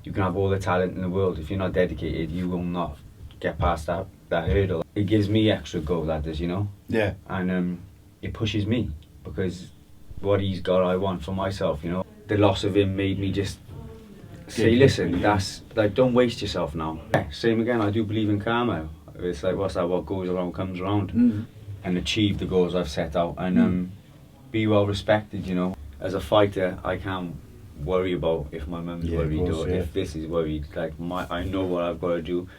you can have all the talent in the world. If you're not dedicated, you will not get past that hurdle. It gives me extra go, that does, you know? Yeah. And it pushes me, because what he's got, I want for myself, you know? The loss of him made me just say, listen, that's, like, don't waste yourself now. Yeah, same again, I do believe in karma. It's like, what's that, what goes around comes around. And achieve the goals I've set out, and be well respected, you know? As a fighter, I can't worry about if my mum's worried or if this is worried. Like, I know what I've got to do.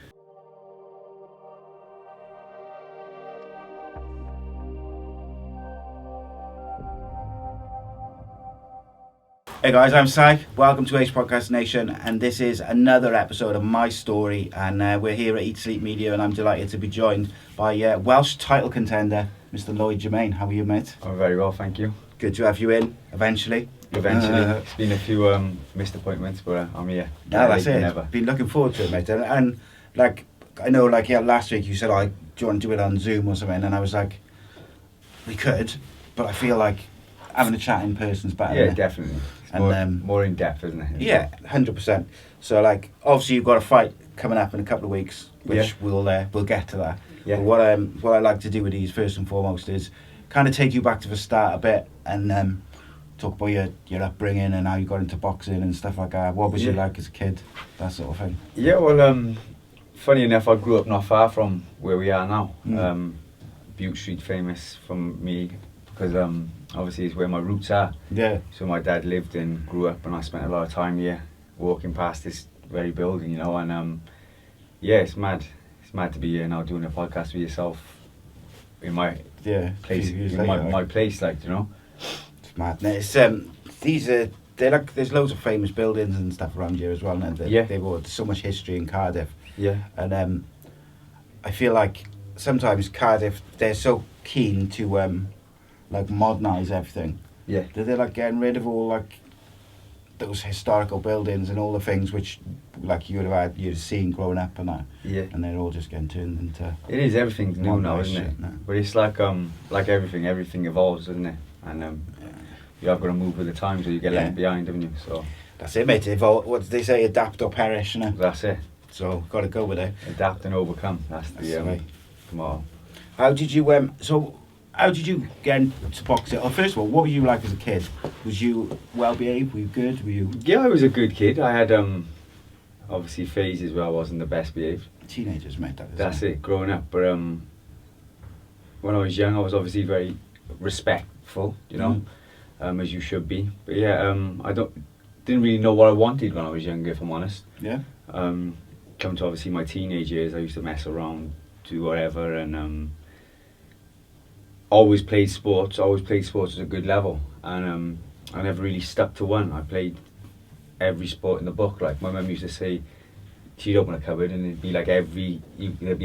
Hey guys, I'm Si. Welcome to Ace Podcast Nation, and this is another episode of my story. And we're here at S03e22 Media, and I'm delighted to be joined by Welsh title contender, Mr. Lloyd Germain. How are you, mate? I'm very well, thank you. Good to have you in. Eventually. It's been a few missed appointments, but I'm here. No, that's it. Been looking forward to it, mate. And like, I know, like, yeah, last week you said, "Oh, do you want to do it on Zoom or something?" And I was like, we could, but I feel like having a chat in person's better. Yeah, definitely. It's more in depth, isn't it? Yeah, 100%. So, like, obviously you've got a fight coming up in a couple of weeks, which we'll get to that. Yeah. But what I like to do with these first and foremost is kind of take you back to the start a bit, and talk about your upbringing and how you got into boxing and stuff like that. What was you like as a kid, that sort of thing? Yeah, well, funny enough, I grew up not far from where we are now. Bute Street, famous from me because obviously it's where my roots are. Yeah. So my dad lived and grew up, and I spent a lot of time here walking past this very building, you know. And yeah, it's mad. It's mad to be here now doing a podcast with yourself in my place, in my place, like, you know. It's mad. It's they're like, there's loads of famous buildings and stuff around here as well, and they've got so much history in Cardiff. Yeah. And I feel like sometimes Cardiff, they're so keen to like modernise everything. Yeah. They're like getting rid of all like those historical buildings and all the things which like you'd have seen growing up and that. Yeah. And they're all just getting turned into. It is, everything's new now, isn't it? No. But it's like everything evolves, isn't it? And you have got to move with the times, or you get left behind, haven't you? So that's it, mate. Evolve. What do they say? Adapt or perish, you know? That's it. So got to go with it. Adapt and overcome. That's the right. Come on. How did you How did you get into boxing? Well, first of all, what were you like as a kid? Was you well behaved? Were you good? Were you? Yeah, I was a good kid. I had obviously phases where I wasn't the best behaved. Teenagers, mate. That's it. Growing up, but when I was young, I was obviously very respectful, you know, as you should be. But yeah, didn't really know what I wanted when I was younger, if I'm honest. Yeah. Come to obviously my teenage years, I used to mess around, do whatever, and always played sports at a good level, and I never really stuck to one. I played every sport in the book. Like, my mum used to say, she'd open a cupboard and it'd be like there'd be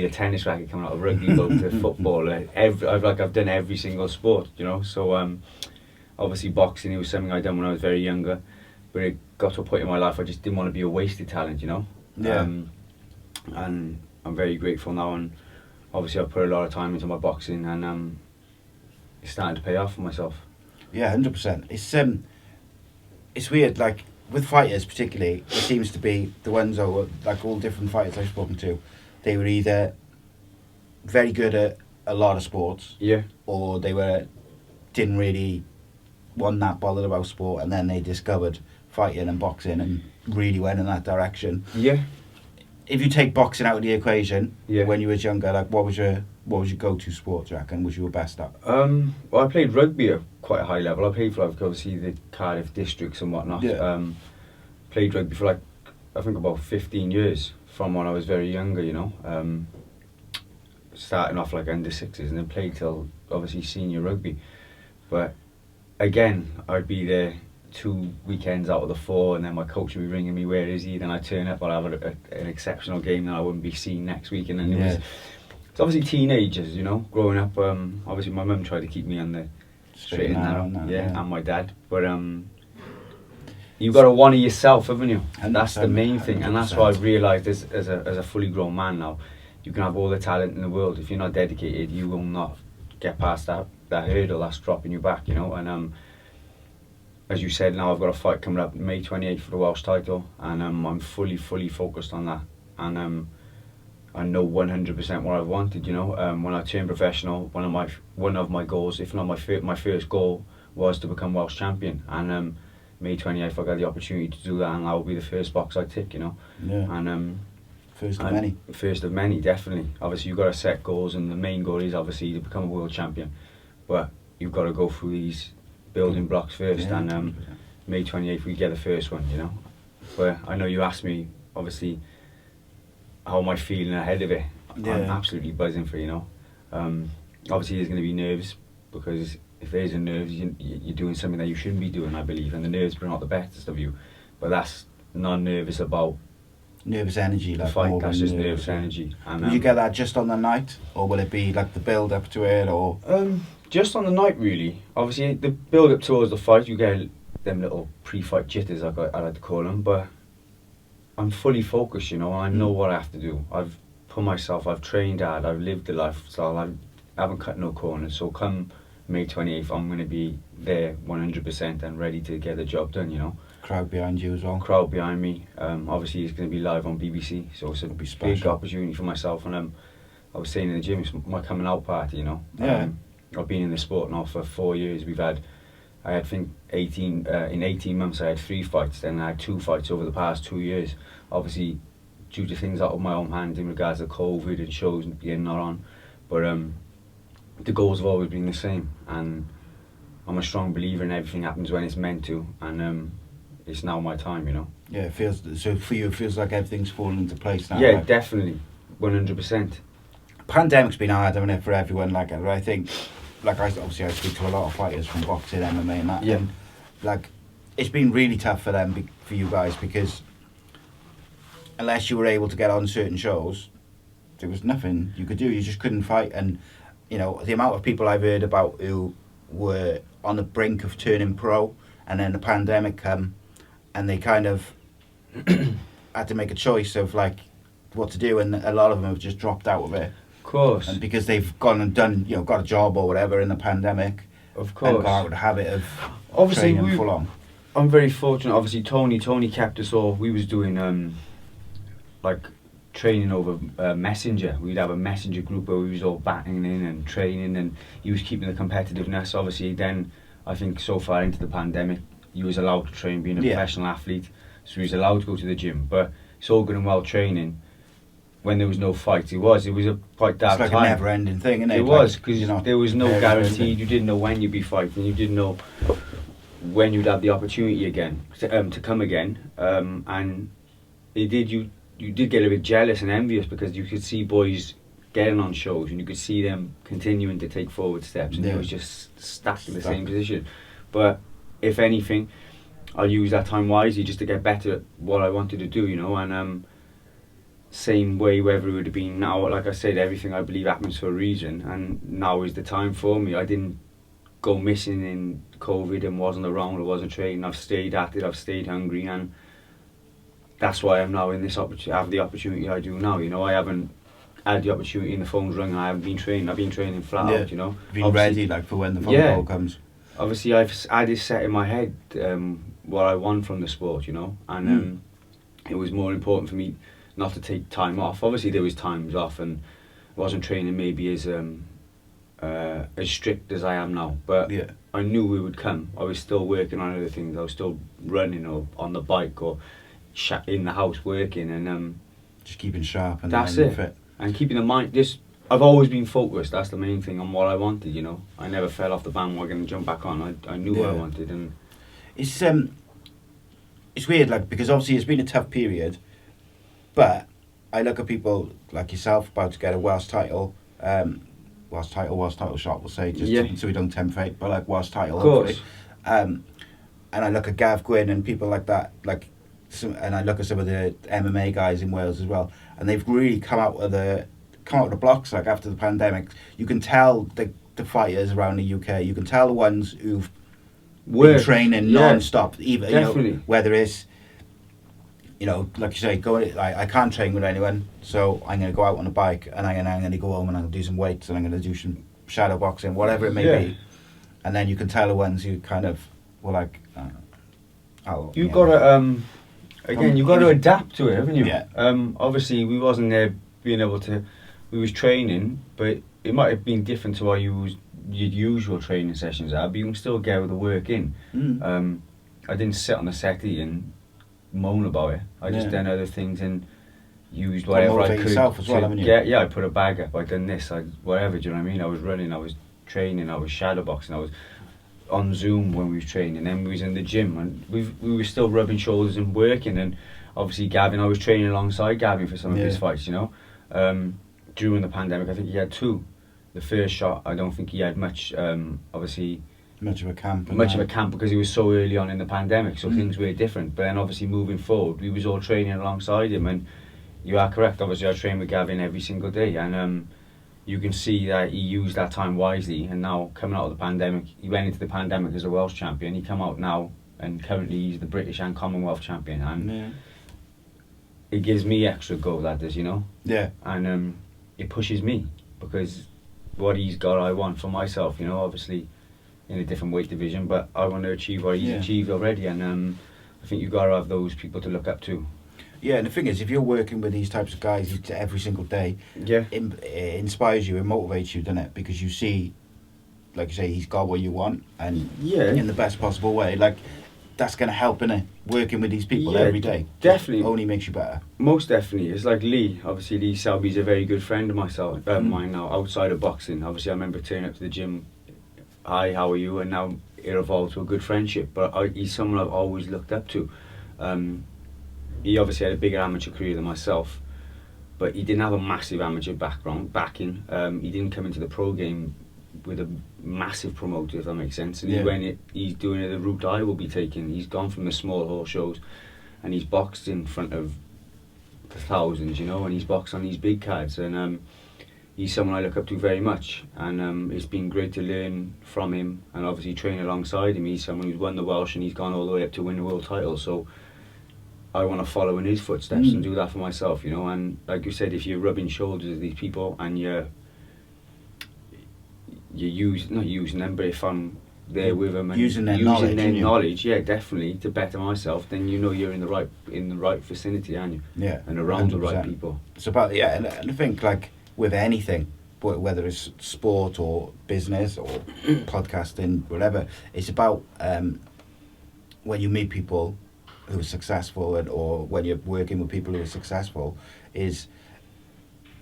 a tennis racket coming out of rugby, go to football. I've done every single sport, you know. So obviously boxing, it was something I'd done when I was very younger, but it got to a point in my life I just didn't want to be a wasted talent, you know. Yeah. And I'm very grateful now, and obviously I've put a lot of time into my boxing, and it's starting to pay off for myself. Yeah, 100%. It's weird, like with fighters particularly, it seems to be the ones who, like all different fighters I've spoken to, they were either very good at a lot of sports, or they didn't really want that bothered about sport, and then they discovered fighting and boxing and really went in that direction. Yeah. If you take boxing out of the equation, when you were younger, like what was your go-to sport, do you reckon, was you were best at? Well, I played rugby at quite a high level. I played for, like, obviously the Cardiff districts and whatnot. Played rugby for, like, I think about 15 years from when I was very younger, you know. Starting off like under sixes and then played till obviously senior rugby. But again, I'd be there 2 weekends out of the 4, and then my coach would be ringing me, where is he? Then I'd turn up, I'd have an exceptional game, then I wouldn't be seen next week. And then it's obviously teenagers, you know, growing up. Obviously my mum tried to keep me on the straight and narrow, and my dad. But you've got to want it yourself, haven't you? And that's the main thing, and that's what I've realised as a fully grown man now. You can have all the talent in the world. If you're not dedicated, you will not get past that hurdle that's dropping you back, you know. And as you said, now I've got a fight coming up May 28th for the Welsh title, and I'm fully focused on that. And I know 100% what I've wanted. You know, when I turned professional, one of my goals, if not my first goal, was to become Welsh champion. And May 28th, I got the opportunity to do that, and that will be the first box I tick. You know, and first of many. First of many, definitely. Obviously, you've got to set goals, and the main goal is obviously to become a world champion. But you've got to go through these building blocks first, and May 28th we get the first one. You know, but I know you asked me, obviously, how am I feeling ahead of it? I'm absolutely buzzing for it, you know. Obviously there's going to be nerves, because if there's a nerves, you're doing something that you shouldn't be doing, I believe, and the nerves bring out the best of you. But that's not nervous about nervous energy, like the fight. That's just nervous energy. And, will you get that just on the night, or will it be like the build up to it, or? Just on the night, really. Obviously, the build up towards the fight, you get them little pre-fight jitters, I like to call them. But I'm fully focused, you know. I know what I have to do. I've trained hard. I've lived the lifestyle. I haven't cut no corners. So come May 28th, I'm going to be there 100% and ready to get the job done, you know. Crowd behind you as well. Crowd behind me. Obviously, it's going to be live on BBC, so it's a big opportunity for myself. And I was saying in the gym, it's my coming out party, you know. I've been in the sport now for 4 years. I had, think, 18 months I had 3 fights, then I had 2 fights over the past 2 years. Obviously, due to things out of my own hands in regards to COVID and shows being not on. But the goals have always been the same, and I'm a strong believer in everything happens when it's meant to, and it's now my time, you know. Yeah, it feels, so for you, it feels like everything's fallen into place now. Yeah, like. Definitely, 100%. Pandemic's been hard, hasn't it, for everyone, like, I think, like, I speak to a lot of fighters from boxing, MMA and that, and, like, it's been really tough for them, for you guys, because unless you were able to get on certain shows, there was nothing you could do. You just couldn't fight. And you know, the amount of people I've heard about who were on the brink of turning pro, and then the pandemic come, and they kind of had to make a choice of like what to do, and a lot of them have just dropped out of it. Of course. And because they've gone and done, you know, got a job or whatever in the pandemic. Of course. And got out of the habit of obviously training full on. I'm very fortunate. Obviously, Tony kept us all. We was doing like training over Messenger. We'd have a Messenger group where we was all batting in and training, and he was keeping the competitiveness. Obviously, then I think so far into the pandemic, you was allowed to train being a professional athlete, so he was allowed to go to the gym. But it's all good and well training. When there was no fights, it was a quite dark time. It's like a never-ending thing, isn't it? It was, because there was no guarantee. You didn't know when you'd be fighting. You didn't know when you'd have the opportunity again to come again. And it did. You did get a bit jealous and envious, because you could see boys getting on shows and you could see them continuing to take forward steps, and it was just stuck in the same position. But if anything, I'll use that time wisely just to get better at what I wanted to do, you know. And same way, whether it would have been now, like I said, everything I believe happens for a reason, and now is the time for me. I didn't go missing in COVID and wasn't around, I wasn't training. I've stayed at it, I've stayed hungry, and that's why I'm now in this opportunity. I have the opportunity I do now, you know. I haven't had the opportunity, and the phone's ringing, I haven't been training. I've been training flat out, you know. Been ready, like, for when the phone call comes. Obviously, I've had it set in my head what I want from the sport, you know, and it was more important for me not to take time off. Obviously, there was times off, and I wasn't training maybe as strict as I am now. But I knew it would come. I was still working on other things. I was still running or on the bike or in the house working, and just keeping sharp. And that's it. Fit. And keeping the mind. I've always been focused. That's the main thing on what I wanted. You know, I never fell off the bandwagon and jumped back on. I knew what I wanted, and it's weird, like, because obviously it's been a tough period. But I look at people like yourself about to get a Welsh title, Welsh title shot, we'll say, just so we don't tempt fate, but like Welsh title, hopefully. And I look at Gav Gwyn and people like that, and I look at some of the MMA guys in Wales as well, and they've really come out of the blocks, like, after the pandemic. You can tell the fighters around the UK, you can tell the ones who've been training non-stop, even, you know, whether it's, you know, like you say, I can't train with anyone, so I'm going to go out on a bike, and I'm going to go home and I'm going to do some weights, and I'm going to do some shadow boxing, whatever it may be. And then you can tell the ones who kind of were like, You've got to again, you've got to adapt to it, haven't you? Yeah. Obviously, we wasn't there being able to. We was training, but it might have been different to what your usual training sessions are. But you can still get the work in. I didn't sit on the settee and moan about it. I just done other things and used whatever I could yourself as well, haven't you? Yeah, I put a bag up. I done this. Whatever. Do you know what I mean? I was running. I was training. I was shadowboxing. I was on Zoom when we was training. Then we was in the gym and we were still rubbing shoulders and working. And obviously Gavin, I was training alongside Gavin for some of his fights. You know, during the pandemic, I think he had 2. The first shot, I don't think he had much. Obviously. Much of a camp because he was so early on in the pandemic, so things were different. But then obviously moving forward, we was all training alongside him, and you are correct. Obviously, I train with Gavin every single day, and you can see that he used that time wisely. And now coming out of the pandemic, he went into the pandemic as a Welsh champion. He come out now, and currently he's the British and Commonwealth champion, and it gives me extra go, that does, you know. Yeah. And it pushes me because what he's got, I want for myself. You know, obviously. In a different weight division, but I want to achieve what he's achieved already, and I think you've got to have those people to look up to. Yeah, and the thing is, if you're working with these types of guys every single day, it inspires you, it motivates you, doesn't it? Because you see, like you say, he's got what you want, and in the best possible way. Like, that's going to help, innit? Working with these people every day. Definitely. Only makes you better. Most definitely. It's like Lee. Obviously, Lee Selby's a very good friend of mine now, outside of boxing. Obviously, I remember turning up to the gym, hi, how are you? And now it evolved to a good friendship. But he's someone I've always looked up to. He obviously had a bigger amateur career than myself, but he didn't have a massive amateur backing. He didn't come into the pro game with a massive promoter, if that makes sense. And he's doing it the route I will be taking. He's gone from the small hall shows, and he's boxed in front of the thousands, you know, and he's boxed on these big cards. And he's someone I look up to very much, and it's been great to learn from him and obviously train alongside him. He's someone who's won the Welsh and he's gone all the way up to win the world title, so I want to follow in his footsteps and do that for myself, you know. And like you said, if you're rubbing shoulders with these people and you're not using them, but if I'm there with them and using their knowledge, yeah, definitely, to better myself, then you know you're in the right vicinity, aren't you? Yeah, and around 100%. The right people. It's about and I think like with anything, whether it's sport or business or podcasting, whatever, it's about when you meet people who are successful or when you're working with people who are successful, is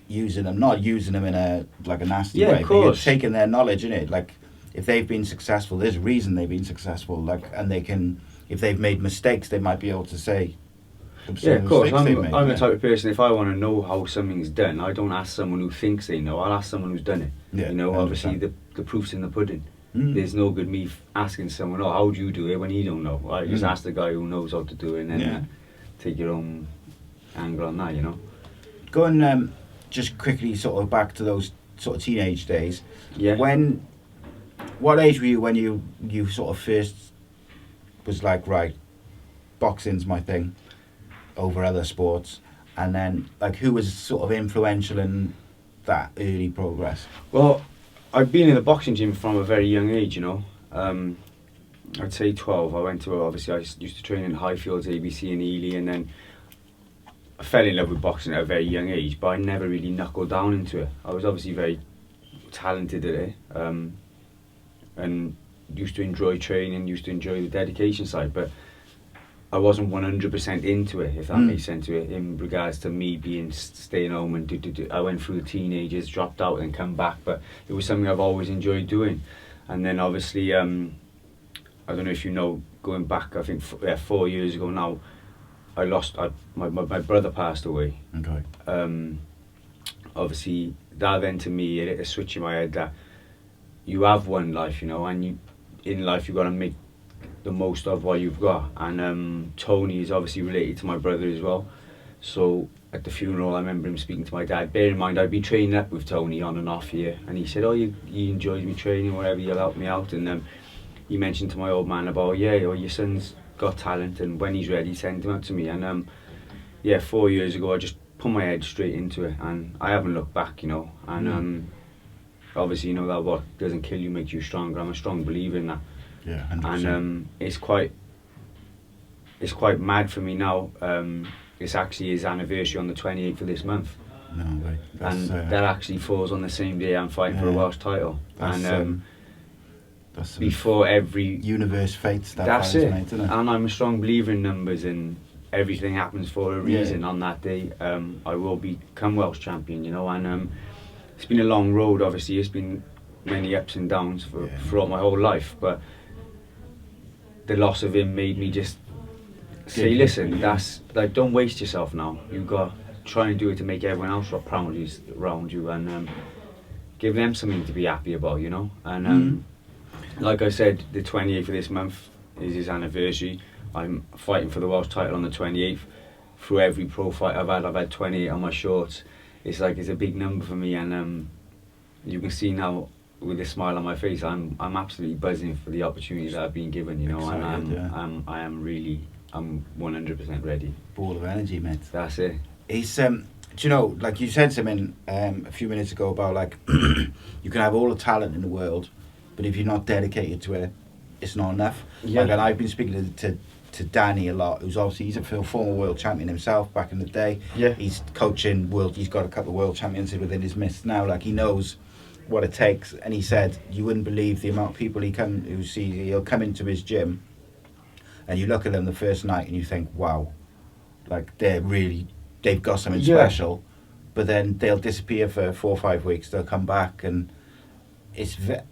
using them, not using them in a nasty way, of course. But you're taking their knowledge in it. Like, if they've been successful, there's a reason they've been successful. Like, and they can, if they've made mistakes, they might be able to say. Yeah, of course. I'm the type of person, if I want to know how something's done, I don't ask someone who thinks they know. I'll ask someone who's done it. Yeah, you know, 100%. Obviously the proof's in the pudding. There's no good me asking someone, oh, how do you do it, when you don't know. I just ask the guy who knows how to do it, and then take your own angle on that, you know. Going just quickly sort of back to those sort of teenage days. Yeah. What age were you when you sort of first was like, right, boxing's my thing over other sports, and then like who was sort of influential in that early progress? Well, I'd been in the boxing gym from a very young age, you know. I'd say 12. I went to, obviously I used to train in Highfields, ABC and Ely, and then I fell in love with boxing at a very young age, but I never really knuckled down into it. I was obviously very talented at it, and used to enjoy training, used to enjoy the dedication side, but I wasn't 100% into it, if that makes sense to it, in regards to me staying home and do. I went through the teenagers, dropped out and come back, but it was something I've always enjoyed doing. And then obviously, I don't know if you know, going back, I think 4 years ago now, I lost, my brother passed away. Okay. Obviously, that then to me, it hit a switch in my head that you have one life, you know, and in life you've got to make the most of what you've got. And Tony is obviously related to my brother as well, so at the funeral I remember him speaking to my dad. Bear in mind, I'd been training up with Tony on and off here, and he said, oh, he enjoys me training, whatever, you'll help me out. And he mentioned to my old man about, your son's got talent, and when he's ready, send him out to me. And 4 years ago I just put my head straight into it, and I haven't looked back, you know. And obviously, you know, that what doesn't kill you makes you stronger. I'm a strong believer in that. Yeah, 100%. And it's quite it's quite mad for me now. It's actually his anniversary on the 28th of this month. No way. And that actually falls on the same day I'm fighting for a Welsh title. That's before every universe fates that. That's it. Mate, isn't it. And I'm a strong believer in numbers, and everything happens for a reason. On that day, I will become Welsh champion. You know, and it's been a long road. Obviously, it's been many ups and downs throughout my whole life. But the loss of him made me just say, listen, that's like, don't waste yourself now. You've got to try and do it to make everyone else proud around you, and give them something to be happy about, you know. And like I said, the 28th of this month is his anniversary. I'm fighting for the Welsh title on the 28th. Through every pro fight I've had 28 on my shorts. It's like, it's a big number for me, and you can see now with a smile on my face, I'm absolutely buzzing for the opportunity that I've been given, you know. Excited, and I'm 100% ready. Ball of energy, mate. That's it. It's do you know, like you said something a few minutes ago about, like, you can have all the talent in the world, but if you're not dedicated to it, it's not enough. Yeah. Like, and I've been speaking to Danny a lot, who's obviously, he's a former world champion himself back in the day. Yeah. He's coaching he's got a couple of world champions within his midst now. Like, he knows what it takes, and he said you wouldn't believe the amount of people he'll come into his gym, and you look at them the first night and you think, wow, like, they've got something special, but then they'll disappear for 4 or 5 weeks. They'll come back, and it's like,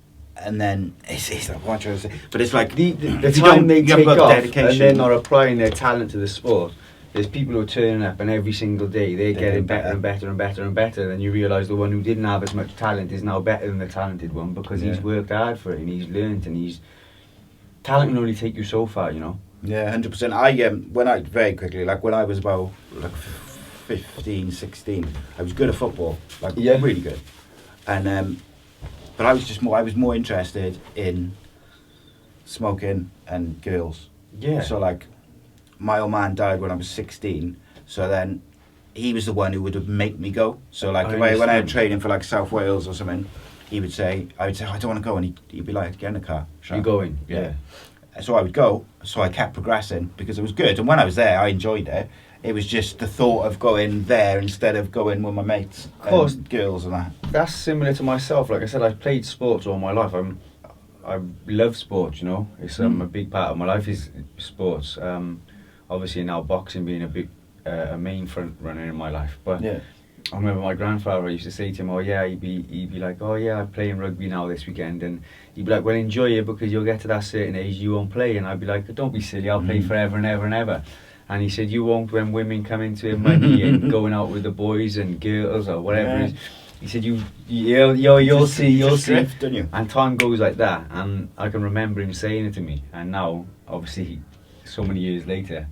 what I'm trying to say, but it's like the time they take off dedication, and they're not applying their talent to the sport. There's people who are turning up, and every single day they're getting better and better and better and better. Then you realise the one who didn't have as much talent is now better than the talented one, because he's worked hard for it, and he's learned, and talent can only take you so far, you know. Yeah, 100%. Very quickly, like, when I was about, like, 15, 16, I was good at football, like, really good, and but I was more interested in smoking and girls. Yeah. So, like, my old man died when I was 16, so then he was the one who would make me go. So, like, when I had training for, like, South Wales or something, I would say, I don't want to go, and he'd be like, get in the car. You're going, yeah. So I would go, so I kept progressing because it was good, and when I was there I enjoyed it. It was just the thought of going there instead of going with my mates, of course, and girls and that. That's similar to myself. Like I said, I've played sports all my life. I love sports, you know. It's a big part of my life is sports. Obviously now boxing being a main front runner in my life. But I remember my grandfather used to say to him, he'd be like, I'm playing rugby now this weekend, and he'd be like, well, enjoy it, because you'll get to that certain age you won't play. And I'd be like, don't be silly, I'll play forever and ever and ever. And he said, you won't, when women come into money and going out with the boys and girls or whatever it is. He said, you'll see. Drift, don't you? And time goes like that. And I can remember him saying it to me. And now, obviously, so many years later,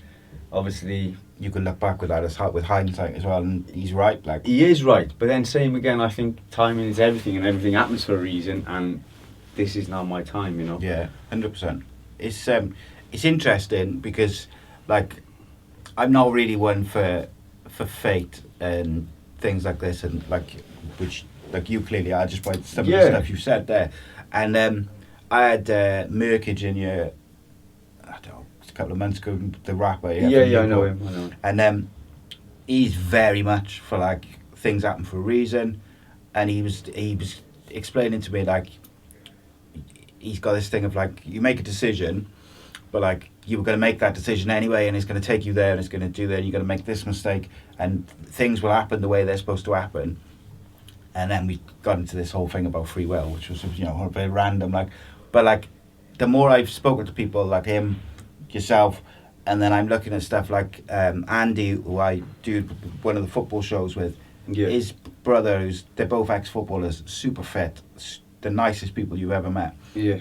obviously, you can look back with that with hindsight as well, and he's right. Like, he is right, but then same again, I think timing is everything, and everything happens for a reason, and this is now my time, you know. Yeah, 100%. It's interesting because, like, I'm not really one for fate and things like this, and which you clearly are, just by some of the stuff you said there. And I had Merkage in your, I don't know, a couple of months ago, the rapper. I know him. And he's very much for, like, things happen for a reason, and he was explaining to me, like, he's got this thing of, like, you make a decision, but, like, you were going to make that decision anyway, and it's going to take you there, and it's going to do that, and you're going to make this mistake, and things will happen the way they're supposed to happen. And then we got into this whole thing about free will, which was, you know, a bit random, like, but, like, the more I've spoken to people like him, yourself, and then I'm looking at stuff like Andy, who I do one of the football shows with, his brother, they're both ex-footballers, super fit, the nicest people you've ever met.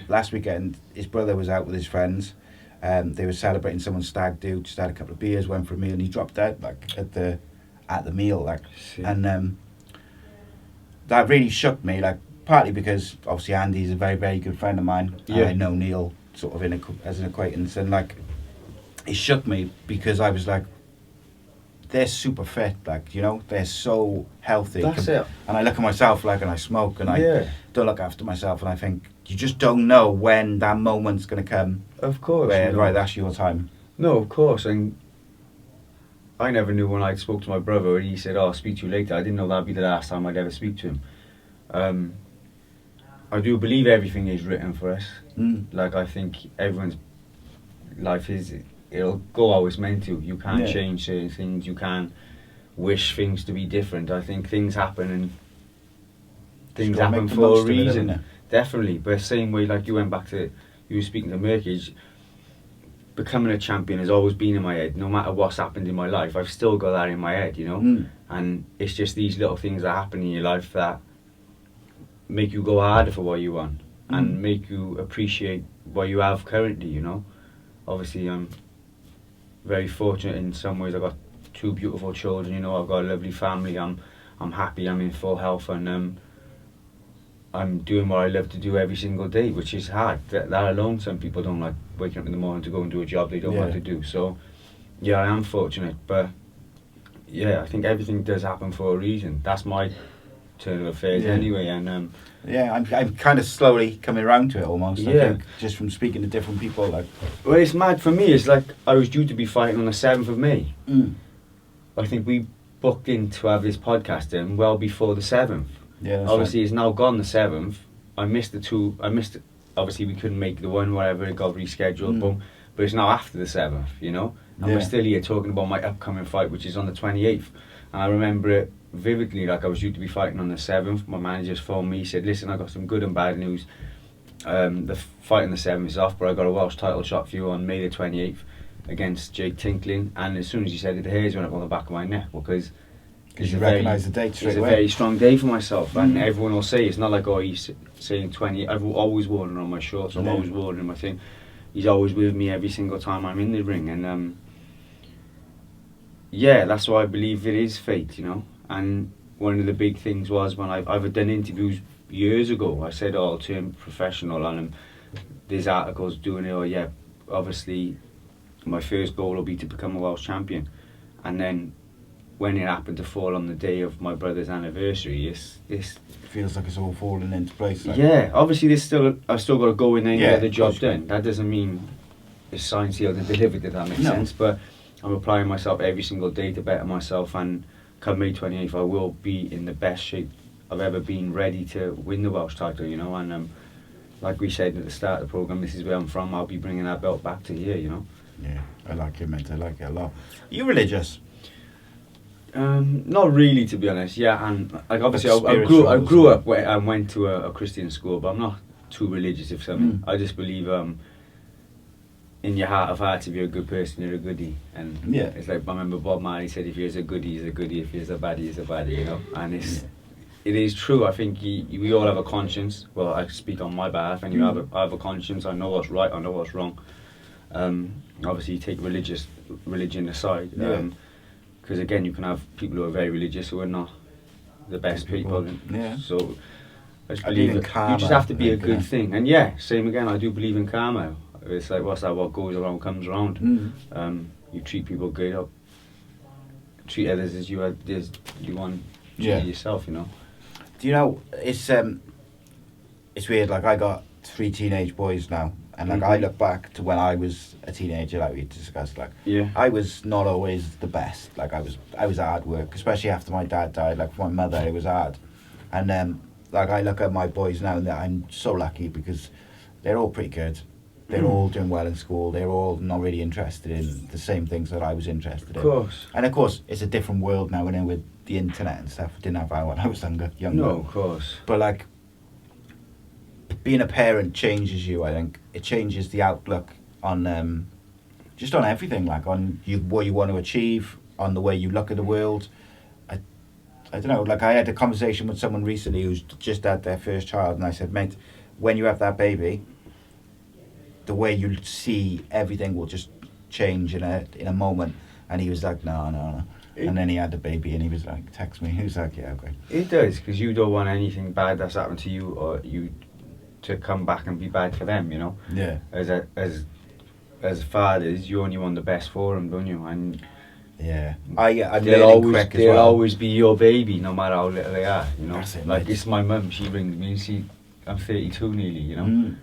Last weekend, his brother was out with his friends. They were celebrating someone's stag do, just had a couple of beers, went for a meal, and he dropped dead, like, at the meal, like. And that really shook me, like, partly because obviously Andy's a very, very good friend of mine. And I know Neil sort of as an acquaintance, and, like, it shook me because I was like, they're super fit, like, you know, they're so healthy. That's it. And I look at myself, like, and I smoke, and I don't look after myself, and I think, you just don't know when that moment's going to come. Of course. Where, right, that's your time. No, of course, and I never knew when I spoke to my brother and he said, "Oh, I'll speak to you later." I didn't know that'd be the last time I'd ever speak to him. I do believe everything is written for us. Like, I think everyone's life it'll go how it's meant to. You can't change certain things. You can't wish things to be different. I think things happen and things happen for a reason. Definitely. But same way, like you went back to, you were speaking to Merkage, becoming a champion has always been in my head. No matter what's happened in my life, I've still got that in my head, you know? And it's just these little things that happen in your life that make you go harder for what you want and make you appreciate what you have currently, you know? Obviously, I'm very fortunate in some ways. I've got 2 beautiful children, you know, I've got a lovely family, I'm happy, I'm in full health, and I'm doing what I love to do every single day, which is hard. That alone, some people don't like waking up in the morning to go and do a job they don't want to do. So, yeah, I am fortunate, but yeah, I think everything does happen for a reason. That's my turn of affairs anyway, and I'm kind of slowly coming around to it almost. I think, just from speaking to different people. Like, well, it's mad for me. It's like I was due to be fighting on the 7th of May. I think we booked in to have this podcast in well before the 7th. Yeah, obviously, it's now gone the 7th. I missed the 2. Obviously, we couldn't make the one, whatever, it got rescheduled. But it's now after the 7th, you know? And we're still here talking about my upcoming fight, which is on the 28th. And I remember it vividly, like I was due to be fighting on the 7th. My manager's phoned me, he said, "Listen, I got some good and bad news. The fight on the 7th is off, but I got a Welsh title shot for you on May the 28th against Jake Tinkling." And as soon as he said it, the hairs went up on the back of my neck, because you recognise the date straight away. It's a very strong day for myself, and everyone will say, it's not like, oh, he's saying 20. I've always worn it on my shorts, I've always worn it in my thing. He's always with me every single time I'm in the ring, and yeah, that's why I believe it is fate, you know. And one of the big things was when I've done interviews years ago, I said, "Oh, I'll turn professional," and there's articles doing it, "Oh yeah, obviously my first goal will be to become a Welsh champion." And then when it happened to fall on the day of my brother's anniversary, it feels like it's all falling into place. Like. Yeah, obviously I've still got to go in there and get the job done. That doesn't mean it's signed, sealed and delivered, if that makes sense. But I'm applying myself every single day to better myself, and come May 28th I will be in the best shape I've ever been, ready to win the Welsh title, you know. And like we said at the start of the programme, this is where I'm from. I'll be bringing that belt back to here, you know. Yeah, I like it, mate. I like it a lot. Are you religious? Not really, to be honest. Yeah, and like obviously I grew up and went to a Christian school, but I'm not too religious, if something. I just believe in your heart of hearts, if you're a good person, you're a goodie. And it's like, I remember Bob Marley said, if you're a goodie, he's a goodie. If you're a baddie, he's a baddie, you know. And it is true. I think we all have a conscience. Well, I speak on my behalf, and I have a conscience. I know what's right, I know what's wrong. Obviously, you take religion aside. Because again, you can have people who are very religious who are not the best people. So I just believe in karma. You just have to be a good thing. And same again, I do believe in karma. It's like, what's that? What goes around comes around. You treat people good, treat others as you want to treat yourself, you know. Do you know, it's weird, like I got 3 teenage boys now, and like I look back to when I was a teenager, like we discussed, like I was not always the best. Like I was hard work, especially after my dad died. Like for my mother, it was hard. And like I look at my boys now, and I'm so lucky because they're all pretty good. They're all doing well in school. They're all not really interested in the same things that I was interested in. Of course. And of course, it's a different world now, and with the internet and stuff. I didn't have that when I was younger. No, of course. But like, being a parent changes you. I think it changes the outlook on just on everything, like on what you want to achieve, on the way you look at the world. I don't know. Like I had a conversation with someone recently who's just had their first child, and I said, "Mate, when you have that baby, the way you see everything will just change in a moment." And he was like, no. And then he had the baby, and he was like, text me. He was like, yeah, okay. It does, because you don't want anything bad that's happened to you or you to come back and be bad for them, you know. Yeah. As fathers, you only want the best for them, don't you? And they'll always be your baby, no matter how little they are, you know. That's it, like mate. it's my mum. She brings me. I'm 32 nearly, you know.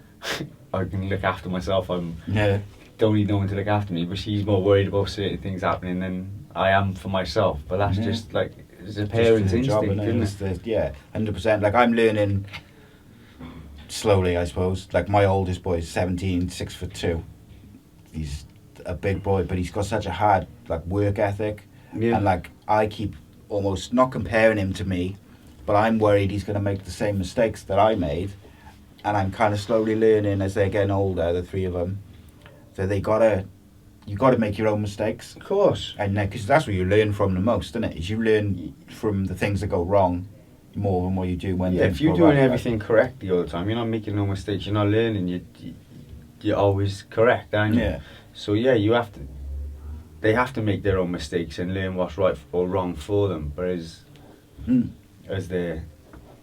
I can look after myself. don't need no one to look after me, but she's more worried about certain things happening than I am for myself. But that's just like, it's a parent's instinct, isn't it? Yeah, 100%. Like, I'm learning slowly, I suppose. Like, my oldest boy is 17, 6'2". He's a big boy, but he's got such a hard like work ethic, and like I keep almost not comparing him to me, but I'm worried he's going to make the same mistakes that I made, and I'm kind of slowly learning as they're getting older, the three of them, that you gotta make your own mistakes, of course, and because that's what you learn from the most, isn't it? Is you learn from the things that go wrong more than what you do when if you're doing everything correctly all the time, you're not making no mistakes, you're not learning, you're always correct, aren't you? Yeah. So they have to make their own mistakes and learn what's right or wrong for them. But as their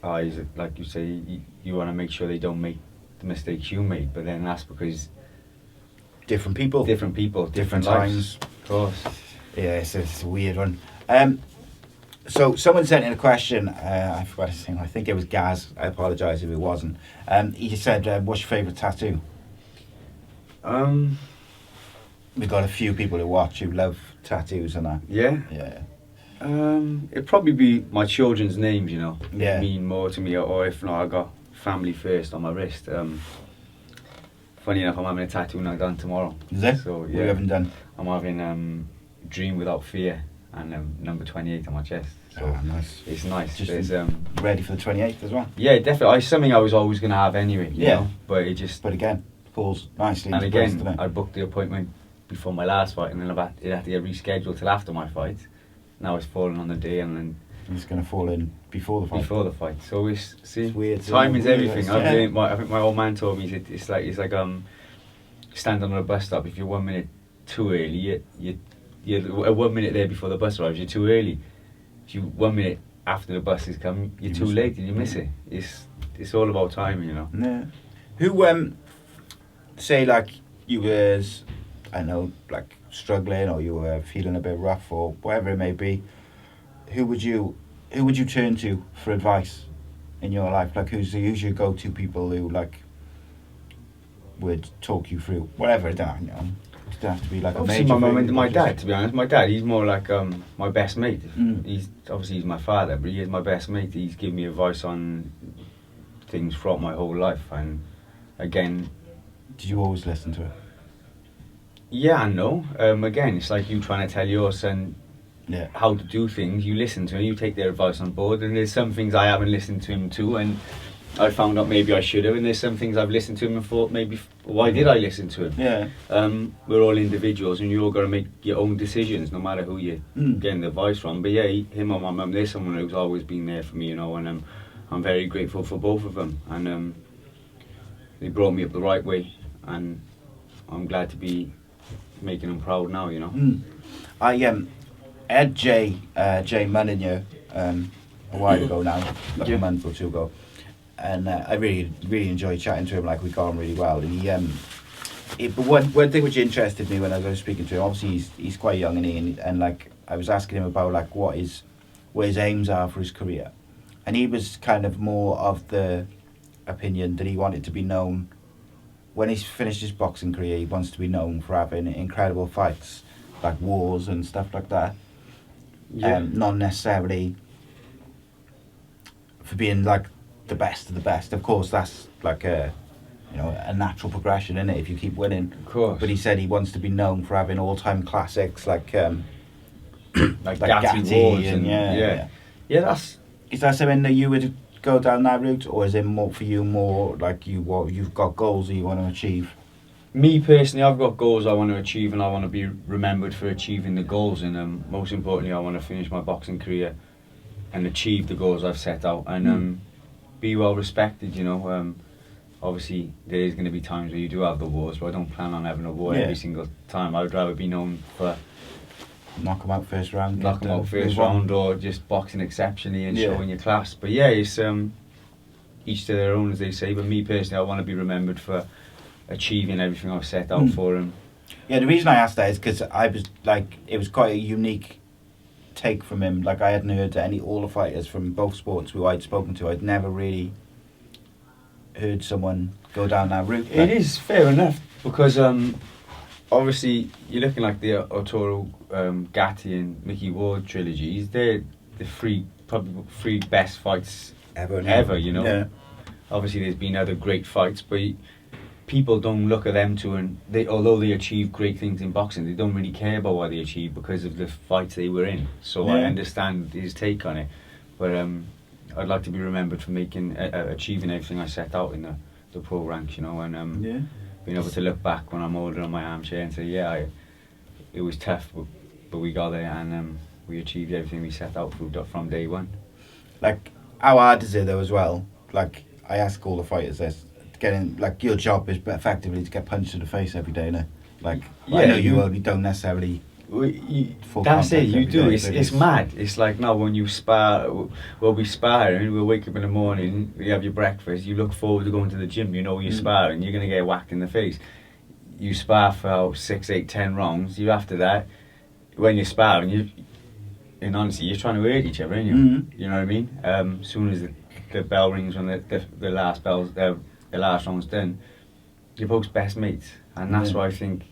eyes, like you say, you want to make sure they don't make the mistakes you made. But then that's because different people, different times. lives. Of course. Yeah, it's a weird one. So someone sent in a question. I forgot his name. I think it was Gaz. I apologise if it wasn't. He said, "What's your favourite tattoo?" We've got a few people who watch who love tattoos and that. Yeah. It'd probably be my children's names, you know. Yeah. Mean more to me, or if not, I got Family First on my wrist. Funny enough, I'm having a tattoo now done tomorrow. Is it? So What you haven't done? I'm having Dream Without Fear and number 28 on my chest. So nice. It's nice. Just ready for the 28th as well? Yeah, definitely. It's something I was always going to have anyway, you know? But it just... But again, falls nicely and into place, again, I booked the appointment before my last fight, and then it had to get rescheduled till after my fight. Now it's falling on the day, and then it's going to fall in before the fight. So it's weird. Timing's everything. I think my old man told me it's like standing on a bus stop. If you're 1 minute too early, you're 1 minute there before the bus arrives. You're too early. If you 1 minute after the bus is coming, you're too late and you miss it. It's all about timing, you know. Yeah. Who say like you was, I know, like struggling, or you were feeling a bit rough, or whatever it may be, who would you turn to for advice in your life? Like who's your go-to people who like would talk you through whatever? It don't have to be like obviously a major my mum and thing, my dad, to be honest. My dad, he's more like my best mate. He's my father, but he is my best mate. He's given me advice on things throughout my whole life, and again, did you always listen to it? Yeah and no. Again, it's like you trying to tell your son how to do things. You listen to him, you take their advice on board, and there's some things I haven't listened to him to, and I found out maybe I should have, and there's some things I've listened to him and thought maybe, why did I listen to him? Yeah. We're all individuals, and you all got to make your own decisions, no matter who you're getting the advice from. But yeah, him or my mum, there's someone who's always been there for me, you know, and I'm very grateful for both of them, and they brought me up the right way, and I'm glad to be making them proud now, you know. I had Jay Munninger a while ago now, like a month or two ago, and I really enjoyed chatting to him. Like, we got on really well, and but one thing which interested me when I was speaking to him, obviously he's quite young, and like I was asking him about like what his aims are for his career, and he was kind of more of the opinion that he wanted to be known. When he's finished his boxing career, he wants to be known for having incredible fights, like wars and stuff like that. Not necessarily for being like the best of the best. Of course, that's like a natural progression, isn't it? If you keep winning. Of course. But he said he wants to be known for having all-time classics like Gatti wars and yeah. Is that something that you would go down that route, or is it more for you, more like you've got goals that you want to achieve? Me personally, I've got goals I want to achieve, and I want to be remembered for achieving the goals, and most importantly I want to finish my boxing career and achieve the goals I've set out, and be well respected, you know. Obviously there is going to be times where you do have the wars, but I don't plan on having a war every single time. I would rather be known for knock them out first round, or just boxing exceptionally and showing your class. But yeah, it's each to their own, as they say. But me personally, I want to be remembered for achieving everything I've set out for him. Yeah, the reason I asked that is because I was like, it was quite a unique take from him. Like, I hadn't heard all the fighters from both sports who I'd spoken to. I'd never really heard someone go down that route. It is fair enough, because obviously you're looking like the Arturo Gatti and Mickey Ward trilogies. They're the probably three best fights ever. You know. Yeah. Obviously, there's been other great fights, but people don't look at them two, and although they achieve great things in boxing, they don't really care about what they achieve because of the fights they were in. So I understand his take on it, but I'd like to be remembered for making achieving everything I set out in the pro ranks, you know, and being able to look back when I'm older on my armchair and say, it was tough, but we got there, and we achieved everything we set out from day one. Like, how hard is it though as well? Like, I ask all the fighters this, getting, like, your job is effectively to get punched in the face every day, innit? Like, I know you only don't necessarily. That's it, you do. It's mad. It's like now when you spar, we spar and we'll wake up in the morning, you have your breakfast, you look forward to going to the gym, you know you're sparring, you're going to get whacked in the face. You spar for 6, 8, 10 rounds, after that, when you're sparring, and honestly, you're trying to hurt each other, aren't you? You know what I mean? As soon as the bell rings when the last round's done, you're both best mates, and that's why I think.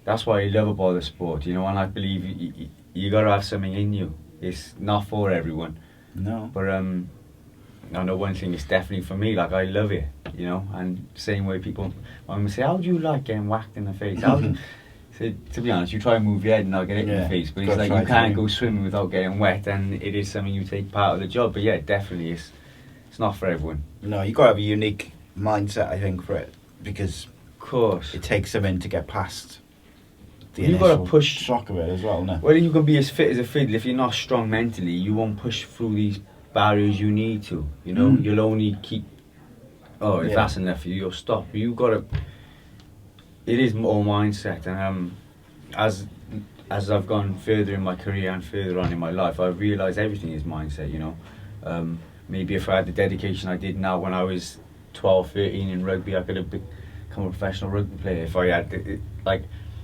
That's why I love about the sport, you know, and I believe you got to have something in you. It's not for everyone. No. But I know one thing is definitely for me, like I love it, you know, and same way people, when we say, how do you like getting whacked in the face? So, to be honest, you try and move your head and not get hit in the face, but it's like you can't go swimming without getting wet, and it is something you take part of the job. But yeah, it definitely is. It's not for everyone. No, you got to have a unique mindset, I think, for it, because of course it takes something to get past. You've got to push shock of it as well, no? Well, you can be as fit as a fiddle. If you're not strong mentally, you won't push through these barriers you need to. You know, you'll only keep. If that's enough for you, you'll stop. You've got to. It is more mindset, and as I've gone further in my career and further on in my life, I've realised everything is mindset. You know, maybe if I had the dedication I did now when I was 12, 13 in rugby, I could have become a professional rugby player. If I had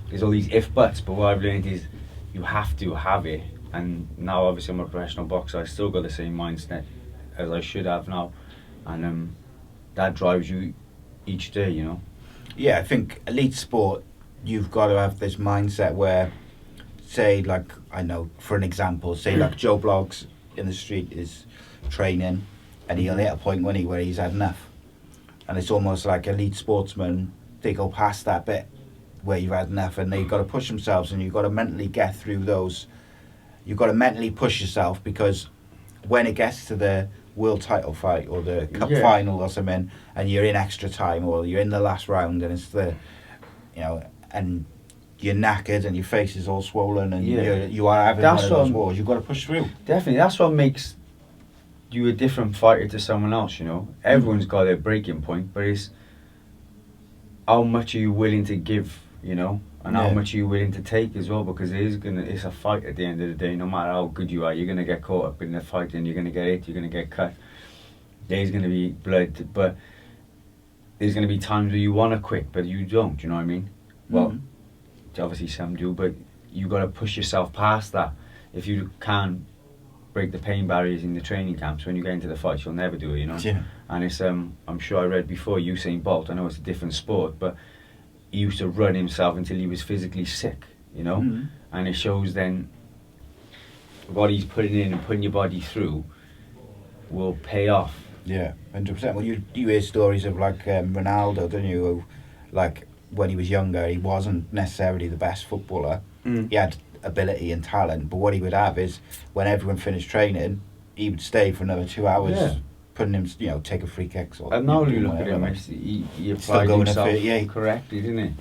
there's all these if buts, but what I've learned is you have to have it. And now obviously I'm a professional boxer, I still got the same mindset as I should have now, and that drives you each day, you know. Yeah, I think elite sport, you've got to have this mindset where, say, like, I know, for an example, say like Joe Bloggs in the street is training, and he'll hit a point where he's had enough, and it's almost like elite sportsmen, they go past that bit where you've had enough, and they've got to push themselves, and you've got to mentally get through those. You've got to mentally push yourself, because when it gets to the world title fight or the cup final or something, and you're in extra time or you're in the last round, and it's and you're knackered and your face is all swollen, and you are having one of those wars, you've got to push through. Definitely, that's what makes you a different fighter to someone else, you know. Everyone's got their breaking point, but it's how much are you willing to give, you know, and how much are you willing to take as well, because it's a fight at the end of the day. No matter how good you are, you're going to get caught up in the fight, and you're going to get hit, you're going to get cut, there's going to be blood, but there's going to be times where you want to quit but you don't, you know what I mean? Well, obviously some do, but you got to push yourself past that. If you can't break the pain barriers in the training camps, when you get into the fights you'll never do it, you know. And it's I'm sure I read before, Usain Bolt, I know it's a different sport, but he used to run himself until he was physically sick, you know. And it shows then what he's putting in and putting your body through will pay off. Yeah, 100%. Well, you hear stories of like Ronaldo, don't you? Who, like, when he was younger, he wasn't necessarily the best footballer. He had ability and talent, but what he would have is when everyone finished training, he would stay for another 2 hours, putting him, you know, take a free kicks or. And now you look at him, he applied himself correctly, didn't he? And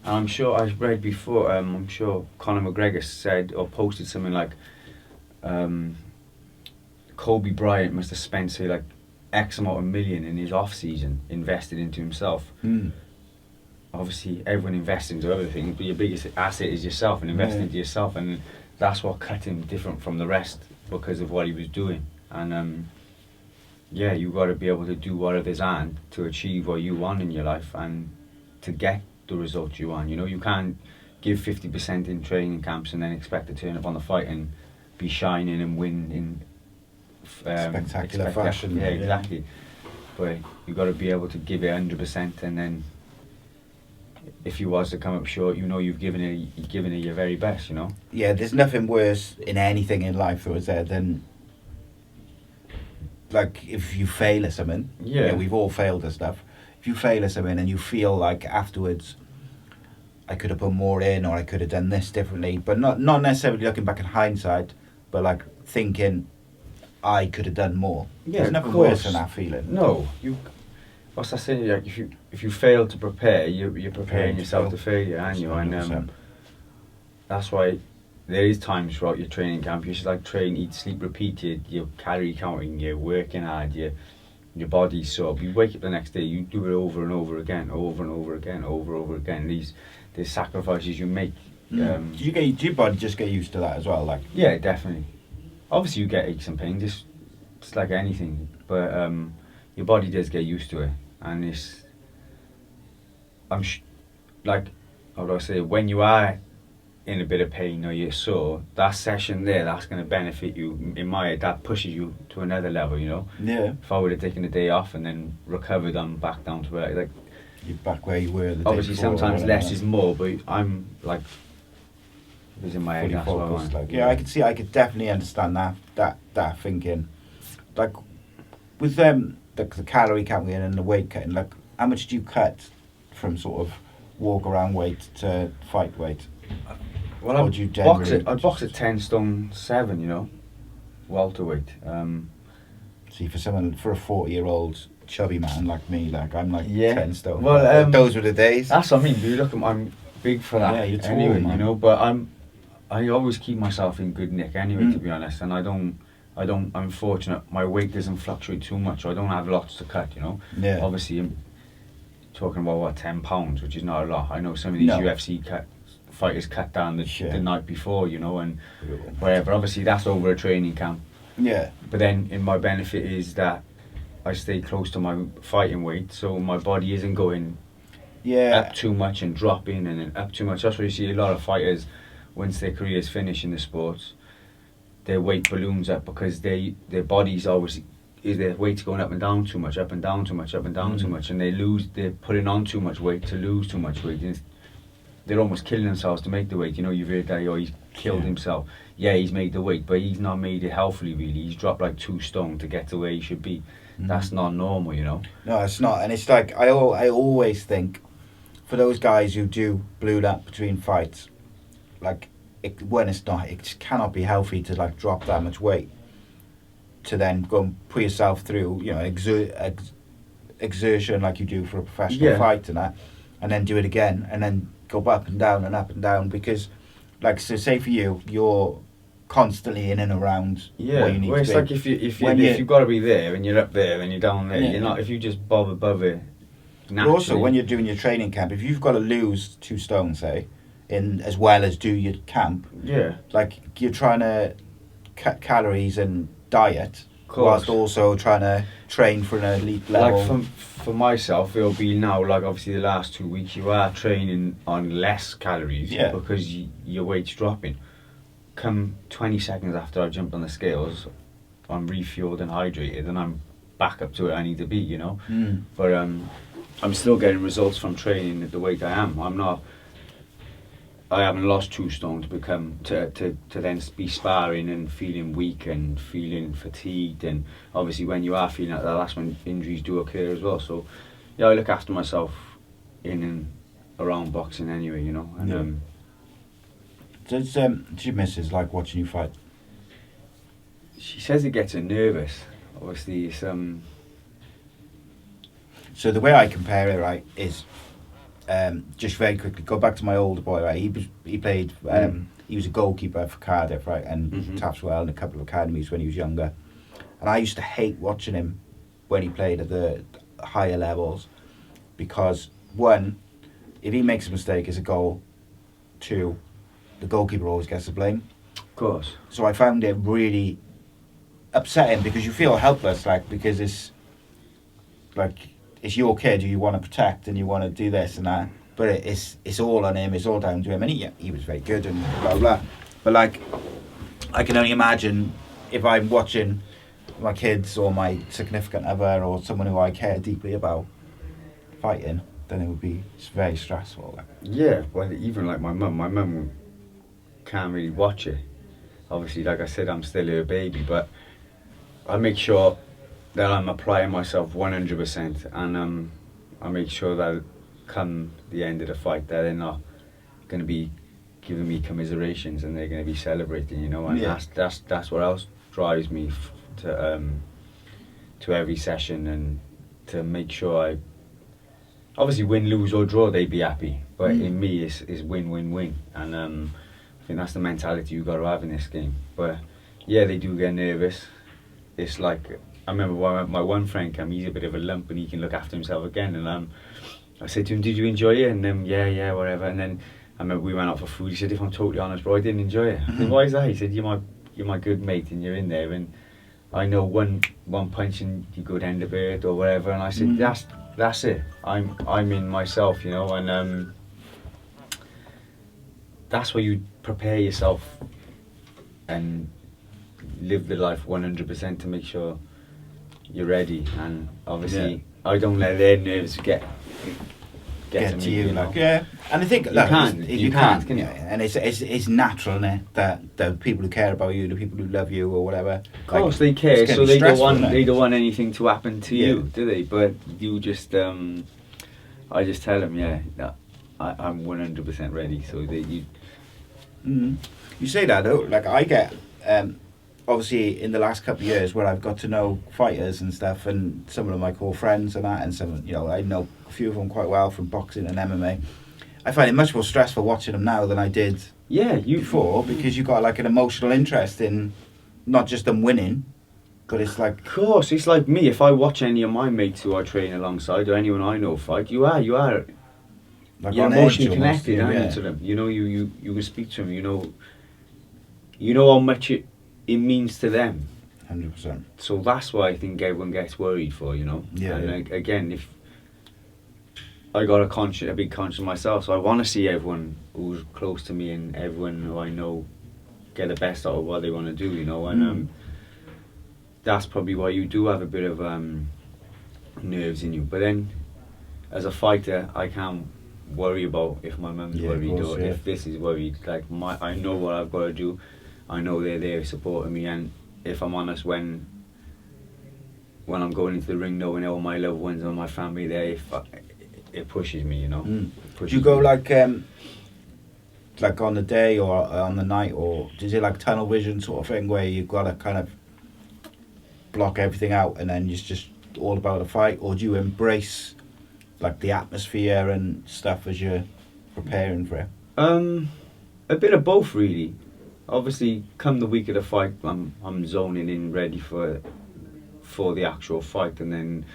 I'm sure I read before. I'm sure Conor McGregor said or posted something like, Kobe Bryant must have spent, say, like X amount of million in his off season invested into himself. Obviously everyone invests into other things, but your biggest asset is yourself, and invest into yourself, and that's what cut him different from the rest because of what he was doing. And you've got to be able to do what others aren't to achieve what you want in your life and to get the results you want. You know, you can't give 50% in training camps and then expect to turn up on the fight and be shining and win in spectacular fashion. Yeah, exactly. But you've got to be able to give it 100% and then if you was to come up short, you know you've given it your very best, you know. Yeah, there's nothing worse in anything in life, though, is there, than like if you fail at something. Yeah. You know, we've all failed at stuff. If you fail at something and you feel like afterwards, I could have put more in, or I could have done this differently, but not necessarily looking back in hindsight, but like thinking I could have done more. Yeah, there's nothing worse than that feeling. No, what's that saying? Like if you fail to prepare, you're preparing yourself to failure, aren't you? And that's why there is times throughout your training camp you should like train, eat, sleep, repeat. You're calorie counting, you're working hard, your body's sore. You wake up the next day, you do it over and over again, over and over again, over again. These sacrifices you make. Do your body just get used to that as well? Like, yeah, definitely. Obviously, you get aches and pains. It's like anything, but your body does get used to it, and like, how do I say? When you are in a bit of pain or you're sore, that session there, that's going to benefit you. In my head, that pushes you to another level, you know. Yeah. If I would have taken a day off and then recovered, I'm back down to where like. You're back where you were the day obviously, before, sometimes less is more, but I'm like. It was in my head. Fully That's focused, what like, yeah, I could definitely understand that thinking. Like with the calorie counting and the weight cutting, like how much do you cut from sort of walk around weight to fight weight? Well, I'd box at 10 stone 7, you know, welterweight. See, for a 40-year-old chubby man like me, like I'm like 10 stone. Well, those were the days. That's what I mean, dude. Look, I'm big for that. Yeah, you're tall, anyway, man. You know. But I always keep myself in good nick anyway, to be honest. And I'm fortunate. My weight doesn't fluctuate too much. So I don't have lots to cut, you know. Yeah. Obviously, I'm talking about 10 pounds, which is not a lot. I know some of these UFC fighters cut down the night before, you know, and whatever. Obviously, that's over a training camp. Yeah. But then, in my benefit is that I stay close to my fighting weight, so my body isn't going up too much and dropping and then up too much. That's why you see a lot of fighters, once their careers finish in the sports, their weight balloons up because their bodies their weight's going up and down too much, up and down too much, up and down too much, and they're putting on too much weight to lose too much weight. And they're almost killing themselves to make the weight. You know, you've heard that, he's killed himself. Yeah, he's made the weight, but he's not made it healthily, really. He's dropped like 2 stone to get to where he should be. That's not normal, you know. No, it's not. And it's like, I always think, for those guys who do balloon up between fights, like, it just cannot be healthy to like drop that much weight to then go and put yourself through, you know, exertion like you do for a professional fight and that, and then do it again, and then go up and down and up and down, because, like, so say for you, you're constantly in and around where you need to be. It's like if you've got to be there and you're up there and you're down there, you're not. If you just bob above it, naturally. But also, when you're doing your training camp, if you've got to lose 2 stone, say, in as well as do your camp, like you're trying to cut calories and diet, whilst also trying to train for an elite level. Like for myself, it'll be now, like obviously the last 2 weeks you are training on less calories because your weight's dropping. Come 20 seconds after I jumped on the scales, I'm refueled and hydrated, and I'm back up to where I need to be, you know. But I'm still getting results from training at the weight I am. I haven't lost 2 stone to then be sparring and feeling weak and feeling fatigued, and obviously when you are feeling like that, that's when injuries do occur as well. So yeah, I look after myself in and around boxing anyway, you know. And does your missus like watching you fight? She says it gets her nervous. Obviously, it's So the way I compare it, right, is just very quickly go back to my older boy, right? He played. He was a goalkeeper for Cardiff, right, and Taftswell and a couple of academies when he was younger. And I used to hate watching him when he played at the higher levels, because 1, if he makes a mistake, it's a goal. 2, the goalkeeper always gets the blame. Of course. So I found it really upsetting, because you feel helpless, like, because it's like it's your kid who you want to protect and you want to do this and that, but it's all on him, it's all down to him, and he was very good and blah blah. But like, I can only imagine if I'm watching my kids or my significant other or someone who I care deeply about fighting, then it would be very stressful. Like. Yeah, well, even like my mum can't really watch it. Obviously, like I said, I'm still her baby, but I make sure that I'm applying myself 100%, and I make sure that come the end of the fight that they're not going to be giving me commiserations and they're going to be celebrating, you know, and that's what else drives me to every session, and to make sure I obviously win, lose or draw, they'd be happy, but in me it's win, win, win, and I think that's the mentality you got to have in this game. But yeah, they do get nervous. It's like, I remember my one friend came, he's a bit of a lump and he can look after himself again, and I said to him, did you enjoy it? And then yeah, whatever. And then I remember we went out for food. He said, if I'm totally honest, bro, I didn't enjoy it. I said, why is that? He said, you're my good mate and you're in there, and I know one punch and you go down the bird or whatever. And I said, that's it. I'm in myself, you know, and that's where you prepare yourself and live the life 100% to make sure you're ready. And obviously I don't let their nerves get to me, you know? Like, yeah. And I think you can't, can you? And it's natural, isn't it, that the people who care about you, the people who love you or whatever, of course, like, they care, so they don't want anything to happen to you, do they? But you just I just tell them, that I'm 100% ready, so that you you say that though, like I get obviously in the last couple of years where I've got to know fighters and stuff, and some of them I call friends and that, and some, you know, I know a few of them quite well from boxing and MMA. I find it much more stressful watching them now than I did before, because you got like an emotional interest in not just them winning, but it's like, of course, it's like me. If I watch any of my mates who I train alongside or anyone I know fight, you are like you're emotionally connected, aren't you, to them. You know, you can speak to them. You know how much it means to them. 100%. So that's why I think everyone gets worried for, you know. Yeah. And again, if I got a big conscience myself, so I want to see everyone who's close to me and everyone who I know get the best out of what they want to do, you know. And that's probably why you do have a bit of nerves in you. But then, as a fighter, I can't worry about if my mum's worried or if this is worried. Like I know what I've got to do. I know they're there supporting me, and if I'm honest, when I'm going into the ring, knowing all my loved ones and my family there, it pushes me, you know. Do you go like on the day or on the night, or is it like tunnel vision sort of thing where you've got to kind of block everything out and then it's just all about the fight, or do you embrace like the atmosphere and stuff as you're preparing for it? A bit of both, really. Obviously, come the week of the fight, I'm zoning in, ready for the actual fight, and then